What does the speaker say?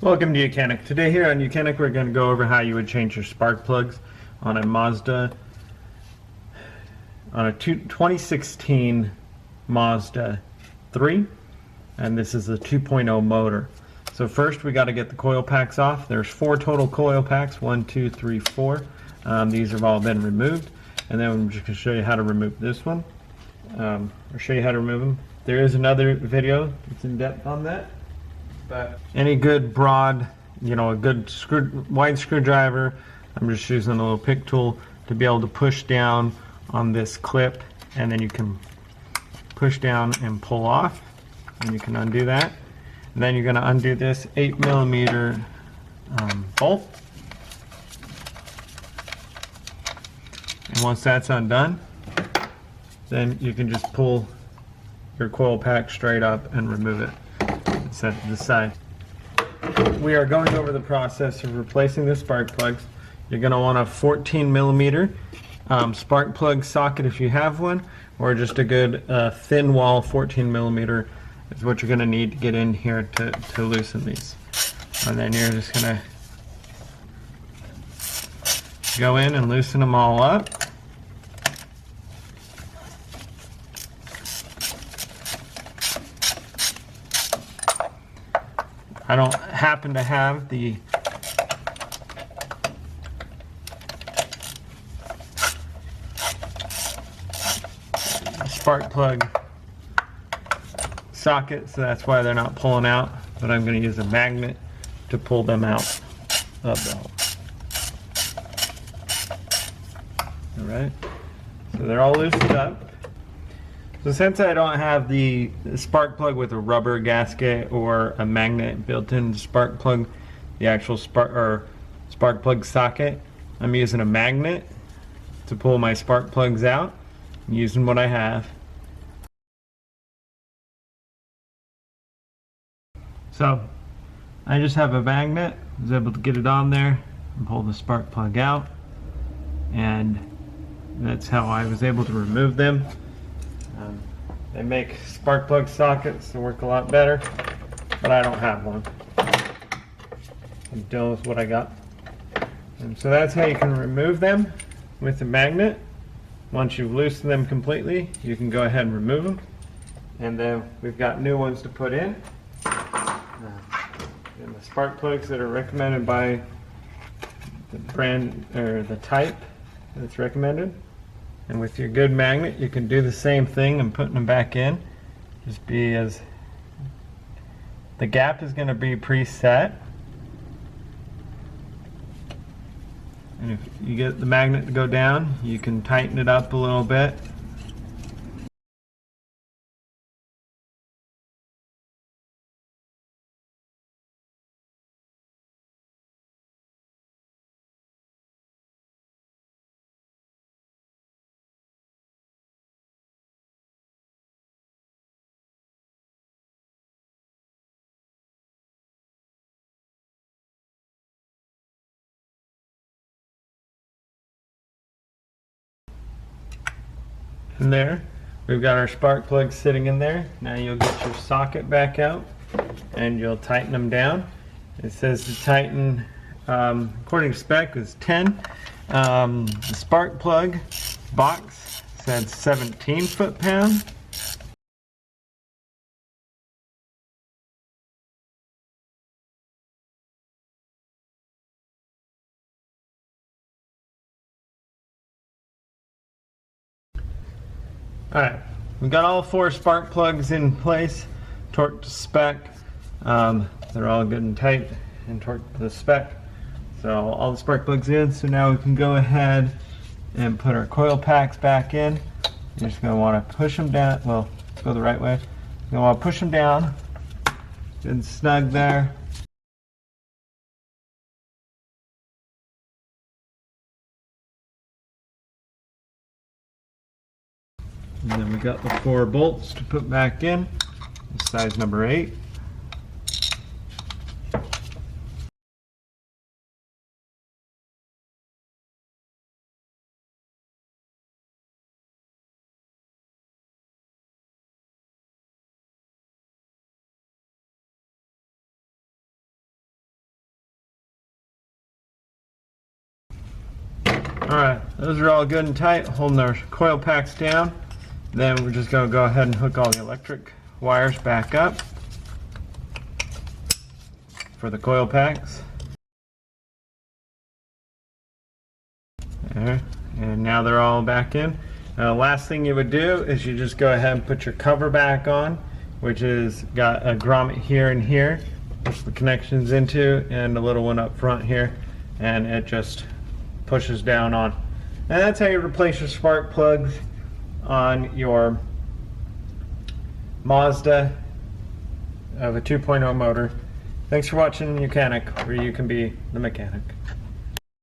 Welcome to YOUCANIC. Today here on YOUCANIC we're going to go over how you would change your spark plugs on a Mazda, on a 2016 Mazda 3, and this is a 2.0 motor. So first we got to get the coil packs off. There's 4 total coil packs, 1, 2, 3, 4. These have all been removed, and then I'm just going to show you how to remove this one, or show you how to remove them. There is another video that's in depth on that. But any good broad, a good wide screwdriver, I'm just using a little pick tool to be able to push down on this clip, and then you can push down and pull off, and you can undo that. And then you're going to undo this 8mm bolt. And once that's undone, then you can just pull your coil pack straight up and remove it. Set to the side. We are going over the process of replacing the spark plugs. You're going to want a 14mm spark plug socket if you have one, or just a good thin wall 14mm is what you're going to need to get in here to loosen these. And then you're just going to go in and loosen them all up. I don't happen to have the spark plug socket, so that's why they're not pulling out, but I'm going to use a magnet to pull them out of the hole. Alright, so they're all loosened up. So since I don't have the spark plug with a rubber gasket or a magnet built-in spark plug, the actual spark plug socket, I'm using a magnet to pull my spark plugs out. I'm using what I have. So I just have a magnet. I was able to get it on there and pull the spark plug out, and that's how I was able to remove them. They make spark plug sockets that work a lot better, but I don't have one. I'm dealing with what I got. And so that's how you can remove them with a magnet. Once you've loosened them completely, you can go ahead and remove them. And then we've got new ones to put in. And the spark plugs that are recommended by the brand, or the type that's recommended. And with your good magnet, you can do the same thing and putting them back in. Just be as the gap is going to be preset. And if you get the magnet to go down, you can tighten it up a little bit. And there, we've got our spark plugs sitting in there. Now you'll get your socket back out and you'll tighten them down. It says to tighten, according to spec, is 10. The spark plug box said 17 foot-pound. Alright, we've got all 4 spark plugs in place, torqued to spec. They're all good and tight and torqued to the spec. So all the spark plugs in, so now we can go ahead and put our coil packs back in. You're just going to want to push them down, well, let's go the right way. You're going to want to push them down, good and snug there. And then we got the 4 bolts to put back in, size number 8. Alright, those are all good and tight, holding our coil packs down. Then we're just going to go ahead and hook all the electric wires back up for the coil packs. There. And now they're all back in. Last thing you would do is you just go ahead and put your cover back on, which is got a grommet here and here, which the connection's into, and a little one up front here, and it just pushes down on. And that's how you replace your spark plugs on your Mazda of a 2.0 motor. Thanks for watching YOUCANIC, where you can be the mechanic.